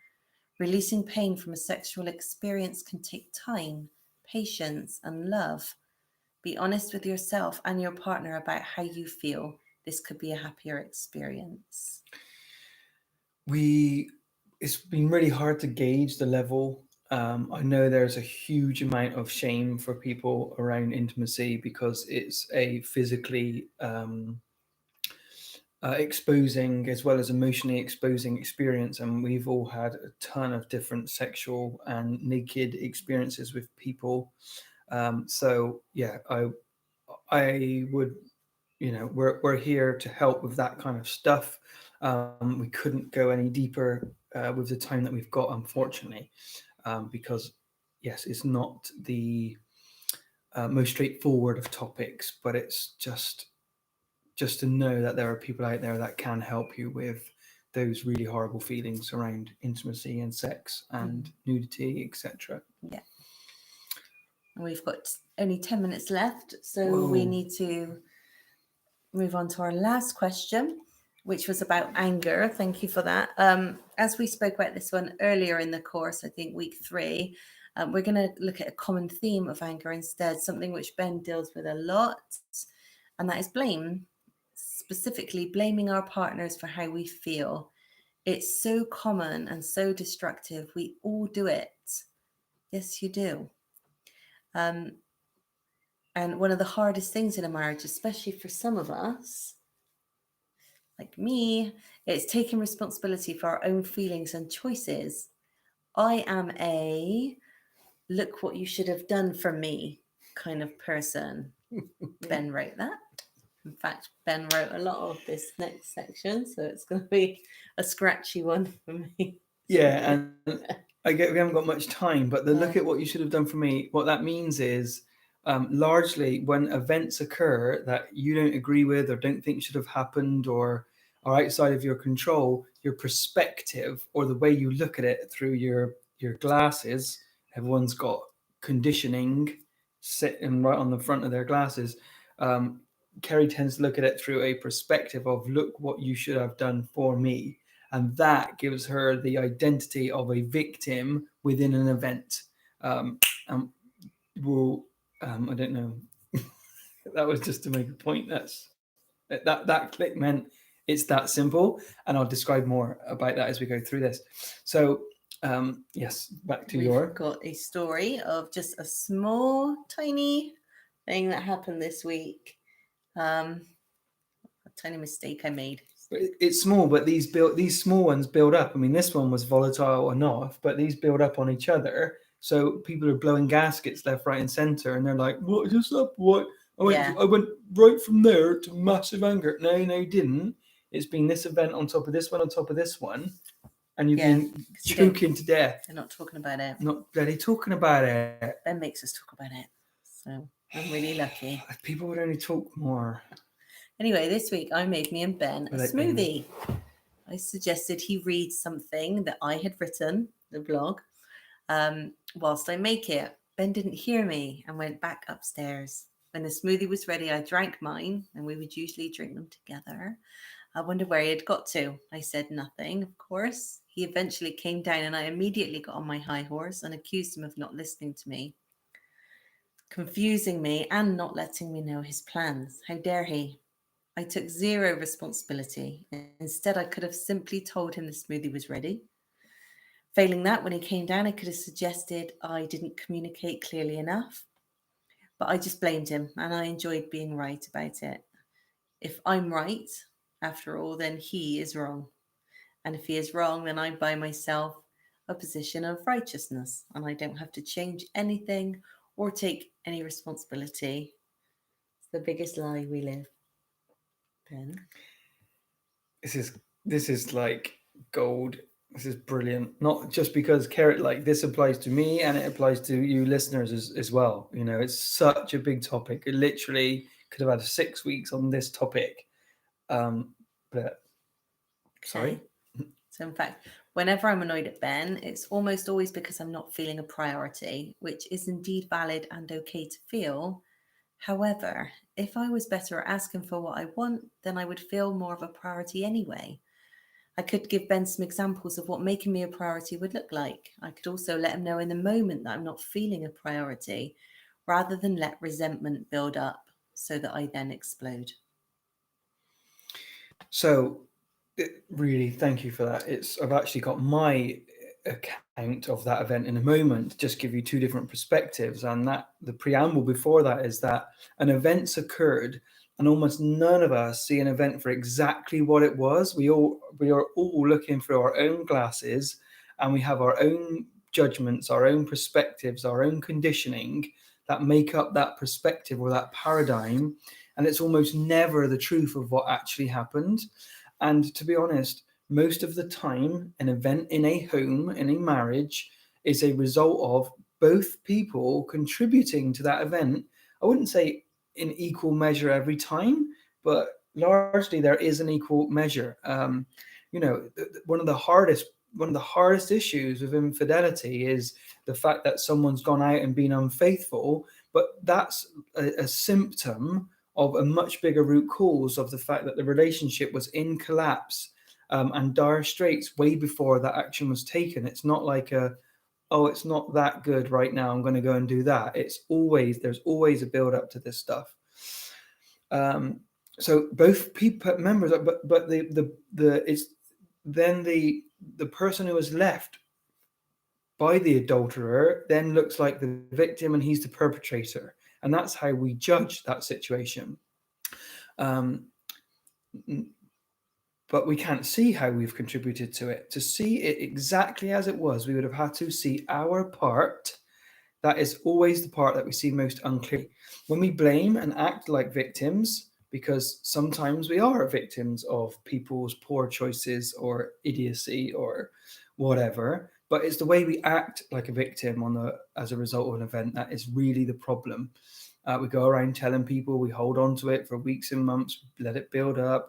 Releasing pain from a sexual experience can take time, patience, and love. Be honest with yourself and your partner about how you feel. This could be a happier experience. It's been really hard to gauge the level. I know there's a huge amount of shame for people around intimacy because it's a physically exposing as well as emotionally exposing experience, and we've all had a ton of different sexual and naked experiences with people. So yeah, I would, we're here to help with that kind of stuff. We couldn't go any deeper with the time that we've got, unfortunately, because yes, it's not the most straightforward of topics, but it's just to know that there are people out there that can help you with those really horrible feelings around intimacy and sex and nudity, etc. Yeah. And we've got only 10 minutes left, so Whoa. we need to move on to our last question, which was about anger. Thank you for that. As we spoke about this one earlier in the course, I think week 3, we're going to look at a common theme of anger instead, something which Ben deals with a lot, and that is blame. Specifically, blaming our partners for how we feel. It's so common and so destructive. We all do it. Yes, you do. And one of the hardest things in a marriage, especially for some of us, like me, it's taking responsibility for our own feelings and choices. I am a look what you should have done for me kind of person. Ben wrote that. In fact, Ben wrote a lot of this next section, so it's going to be a scratchy one for me. Yeah, and I get we haven't got much time, but the look at what you should have done for me, what that means is largely when events occur that you don't agree with or don't think should have happened or are outside of your control, your perspective or the way you look at it through your glasses, everyone's got conditioning sitting right on the front of their glasses. Kerry tends to look at it through a perspective of look what you should have done for me. and that gives her the identity of a victim within an event. And will I don't know. That was just to make a point. That click meant it's that simple, and I'll describe more about that as we go through this. So yes, back to We've got a story of just a small, tiny thing that happened this week. A tiny mistake I made. It's small, but these small ones build up. I mean, this one was volatile enough, but these build up on each other. So people are blowing gaskets left, right, and center, and they're like, "What just up? What? I went right from there to massive anger." No, you didn't. It's been this event on top of this one on top of this one, and you've been choking to death. They're not talking about it. Not bloody talking about it. Ben makes us talk about it, so I'm really lucky. People would only talk more. Anyway, this week I made me and Ben a smoothie. I suggested he read something that I had written, the blog, whilst I make it. Ben didn't hear me and went back upstairs. When the smoothie was ready, I drank mine, and we would usually drink them together. I wondered where he had got to. I said nothing, of course. He eventually came down, and I immediately got on my high horse and accused him of not listening to me, confusing me and not letting me know his plans. How dare he? I took zero responsibility. Instead, I could have simply told him the smoothie was ready. Failing that, when he came down, I could have suggested I didn't communicate clearly enough. But I just blamed him, and I enjoyed being right about it. If I'm right, after all, then he is wrong. And if he is wrong, then I buy myself a position of righteousness, and I don't have to change anything or take any responsibility. It's the biggest lie we live. Ben? This is like gold. This is brilliant. Not just because Carrot, like, this applies to me and it applies to you listeners as well. It's such a big topic. It literally could have had 6 weeks on this topic. But sorry. So in fact, whenever I'm annoyed at Ben, it's almost always because I'm not feeling a priority, which is indeed valid and okay to feel. However, if I was better at asking for what I want, then I would feel more of a priority anyway. I could give Ben some examples of what making me a priority would look like. I could also let him know in the moment that I'm not feeling a priority, rather than let resentment build up so that I then explode. So, really, thank you for that. I've actually got my account of that event in a moment. Just give you two different perspectives, and that the preamble before that is that an event's occurred, and almost none of us see an event for exactly what it was. We are all looking through our own glasses, and we have our own judgments, our own perspectives, our own conditioning that make up that perspective or that paradigm. And it's almost never the truth of what actually happened. And to be honest, most of the time, an event in a home, in a marriage, is a result of both people contributing to that event. I wouldn't say in equal measure every time, but largely there is an equal measure. One of the hardest issues with infidelity is the fact that someone's gone out and been unfaithful, but that's a symptom of a much bigger root cause of the fact that the relationship was in collapse and dire straits way before that action was taken. It's not like it's not that good right now, I'm going to go and do that. There's always a build up to this stuff. So both people members, but it's then the person who was left by the adulterer then looks like the victim, and he's the perpetrator. And that's how we judge that situation. But we can't see how we've contributed to it. To see it exactly as it was, we would have had to see our part. That is always the part that we see most unclearly. When we blame and act like victims, because sometimes we are victims of people's poor choices or idiocy or whatever, but it's the way we act like a victim as a result of an event that is really the problem. We go around telling people, we hold on to it for weeks and months, let it build up,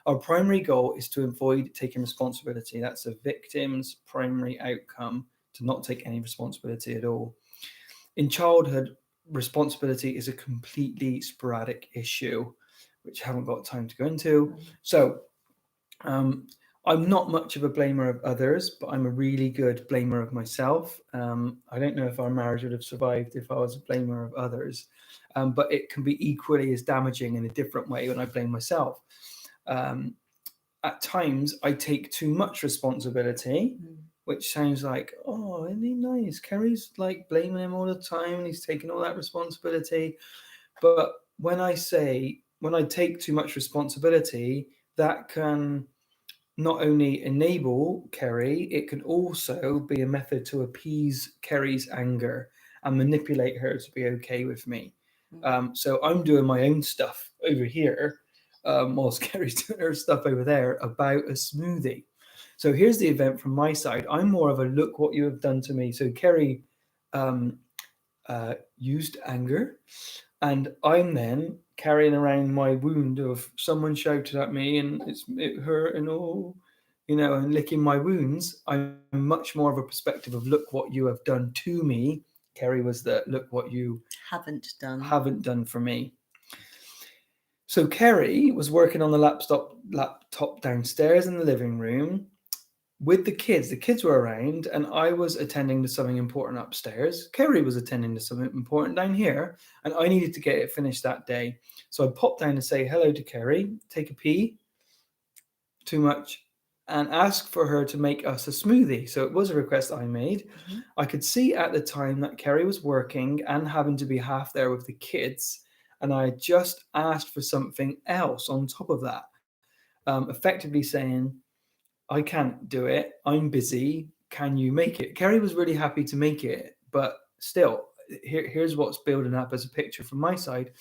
Our primary goal is to avoid taking responsibility. That's a victim's primary outcome, to not take any responsibility at all. In childhood, responsibility is a completely sporadic issue, which I haven't got time to go into. So Um, I'm not much of a blamer of others, but I'm a really good blamer of myself. I don't know if our marriage would have survived if I was a blamer of others, but it can be equally as damaging in a different way when I blame myself. Um, at times, I take too much responsibility, which sounds like, oh, isn't he nice? Kerry's like blaming him all the time and he's taking all that responsibility. But when I take too much responsibility, that can not only enable Kerry, it can also be a method to appease Kerry's anger and manipulate her to be okay with me. So I'm doing my own stuff over here, whilst Kerry's doing her stuff over there about a smoothie. So here's the event from my side. I'm more of a look what you have done to me. So Kerry um, used anger, and I'm then carrying around my wound of someone shouted at me and it hurt and all, and licking my wounds. I'm much more of a perspective of look what you have done to me. Kerry was the look what you haven't done for me. So Kerry was working on the laptop downstairs in the living room with the kids. The kids were around, and I was attending to something important upstairs. Kerry was attending to something important down here, and I needed to get it finished that day. So I popped down to say hello to Kerry, take a pee, too much, and ask for her to make us a smoothie. So it was a request I made. I could see at the time that Kerry was working and having to be half there with the kids, and I had just asked for something else on top of that, effectively saying, I can't do it. I'm busy. Can you make it? Kerry was really happy to make it, but still, here's what's building up as a picture from my side.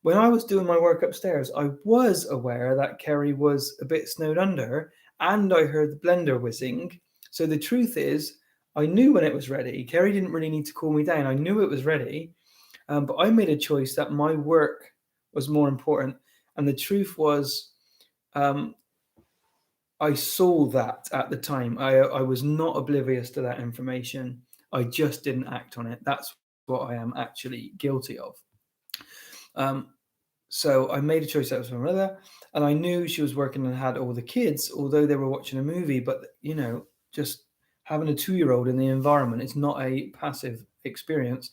When I was doing my work upstairs, I was aware that Kerry was a bit snowed under, and I heard the blender whizzing. So the truth is, I knew when it was ready. Kerry didn't really need to call me down. I knew it was ready, but I made a choice that my work was more important. And the truth was, um, I saw that at the time. I was not oblivious to that information. I just didn't act on it. That's what I am actually guilty of. Um, so I made a choice that was my mother, and I knew she was working and had all the kids, although they were watching a movie. But just having a 2-year-old in the environment, it's not a passive experience.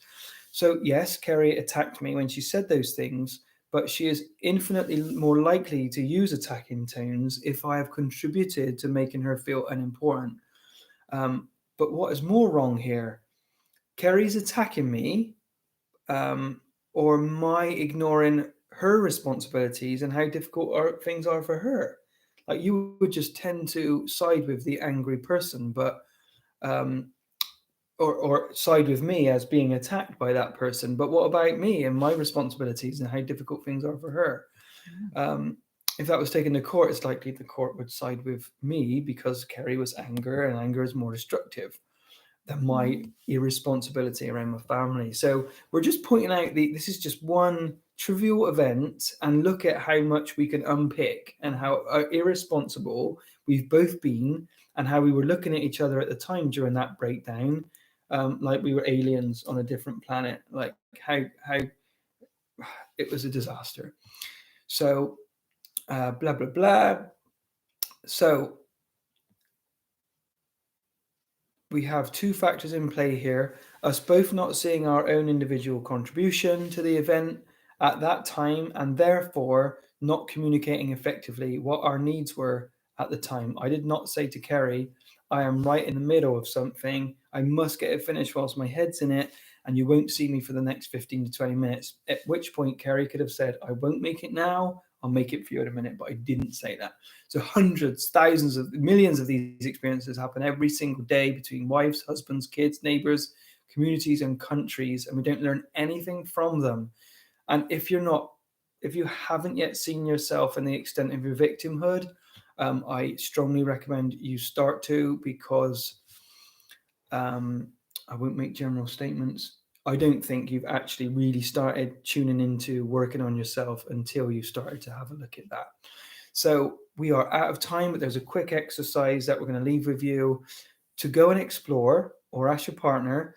So yes, Kerry attacked me when she said those things, but she is infinitely more likely to use attacking tones if I have contributed to making her feel unimportant. But what is more wrong here? Kerry's attacking me, or my ignoring her responsibilities and how difficult things are for her. Like you would just tend to side with the angry person, but um, or side with me as being attacked by that person. But what about me and my responsibilities and how difficult things are for her? If that was taken to court, it's likely the court would side with me because Kerry was anger, and anger is more destructive than my irresponsibility around my family. So we're just pointing out this is just one trivial event, and look at how much we can unpick and how irresponsible we've both been, and how we were looking at each other at the time during that breakdown, like we were aliens on a different planet. Like how it was a disaster. So blah blah blah. So we have two factors in play here: us both not seeing our own individual contribution to the event at that time, and therefore not communicating effectively what our needs were at the time. I did not say to Kerry, I am right in the middle of something, I must get it finished whilst my head's in it, and you won't see me for the next 15 to 20 minutes. At which point Kerry could have said, I won't make it now, I'll make it for you in a minute, but I didn't say that. So hundreds, thousands of millions of these experiences happen every single day between wives, husbands, kids, neighbors, communities, and countries, and we don't learn anything from them. And if you haven't yet seen yourself in the extent of your victimhood, I strongly recommend you start to, because I won't make general statements. I don't think you've actually really started tuning into working on yourself until you started to have a look at that. So we are out of time, but there's a quick exercise that we're going to leave with you to go and explore, or ask your partner,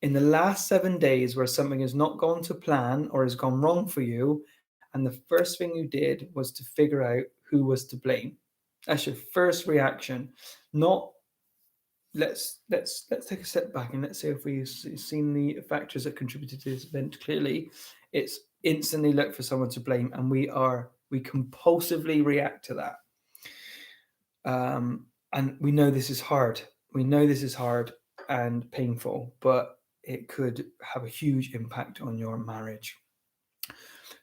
in the last 7 days where something has not gone to plan or has gone wrong for you, and the first thing you did was to figure out who was to blame. That's your first reaction. Not let's take a step back and let's see if we've seen the factors that contributed to this event clearly. It's instantly look for someone to blame, and we compulsively react to that. And we know this is hard. We know this is hard and painful, but it could have a huge impact on your marriage.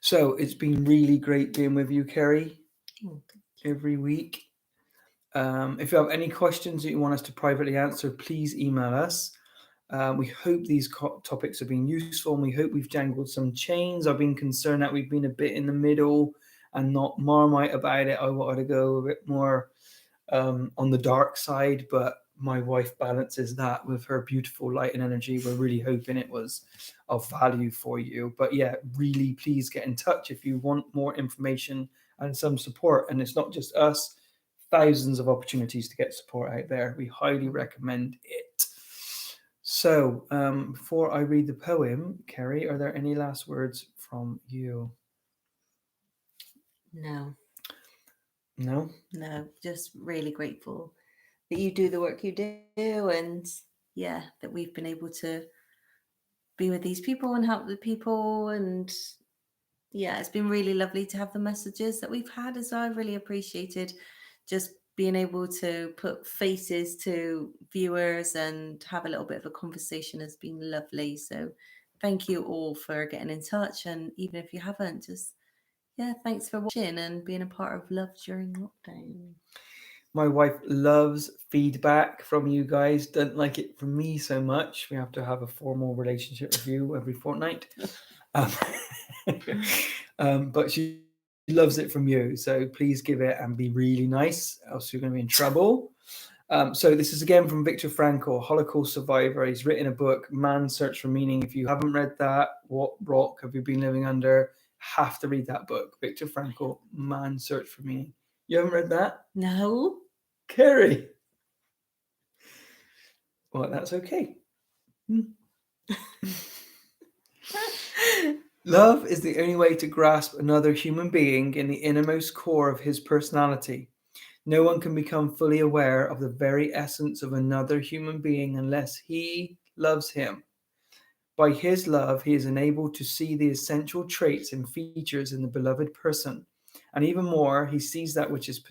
So it's been really great being with you, Kerry, every week. If you have any questions that you want us to privately answer, please email us. We hope these topics have been useful, and we hope we've jangled some chains. I've been concerned that we've been a bit in the middle and not Marmite about it. I wanted to go a bit more on the dark side, but my wife balances that with her beautiful light and energy. We're really hoping it was of value for you. But yeah, really, please get in touch if you want more information and some support. And it's not just us, thousands of opportunities to get support out there. We highly recommend it. So before I read the poem, Kerry, are there any last words from you? No. No? No, just really grateful that you do the work you do, and yeah, that we've been able to be with these people and help the people. And yeah, it's been really lovely to have the messages that we've had as well. I've really appreciated just being able to put faces to viewers and have a little bit of a conversation has been lovely. So thank you all for getting in touch. And even if you haven't, just thanks for watching and being a part of Love During Lockdown. My wife loves feedback from you guys. Don't like it from me so much. We have to have a formal relationship review every fortnight. But she loves it from you. So please give it and be really nice, else you're going to be in trouble. So this is again from Viktor Frankl, Holocaust survivor. He's written a book, Man's Search for Meaning. If you haven't read that, what rock have you been living under? Have to read that book, Viktor Frankl, Man's Search for Meaning. You haven't read that? No. Kerry. Well, that's okay. Love is the only way to grasp another human being in the innermost core of his personality. No one can become fully aware of the very essence of another human being unless he loves him. By his love, he is enabled to see the essential traits and features in the beloved person. And even more, he sees that which is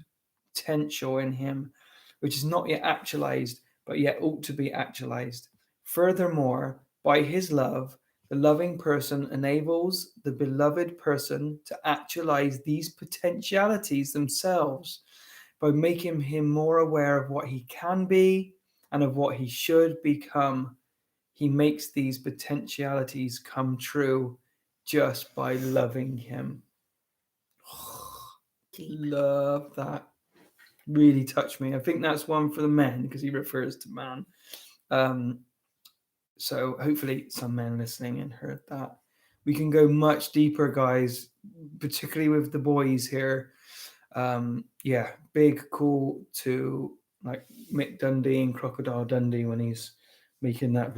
potential in him, which is not yet actualized, but yet ought to be actualized. Furthermore, by his love, the loving person enables the beloved person to actualize these potentialities themselves by making him more aware of what he can be and of what he should become. He makes these potentialities come true just by loving him. Love that. Really touched me. I think that's one for the men because he refers to man. So hopefully some men listening and heard that. We can go much deeper, guys, particularly with the boys here. Big call to like Mick Dundee and Crocodile Dundee when he's making that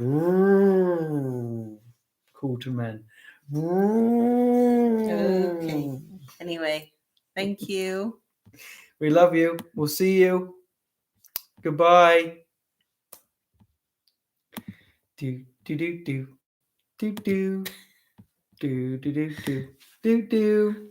call to men. Okay. Anyway, thank you. We love you. We'll see you. Goodbye. Do do do do do do do do do do do.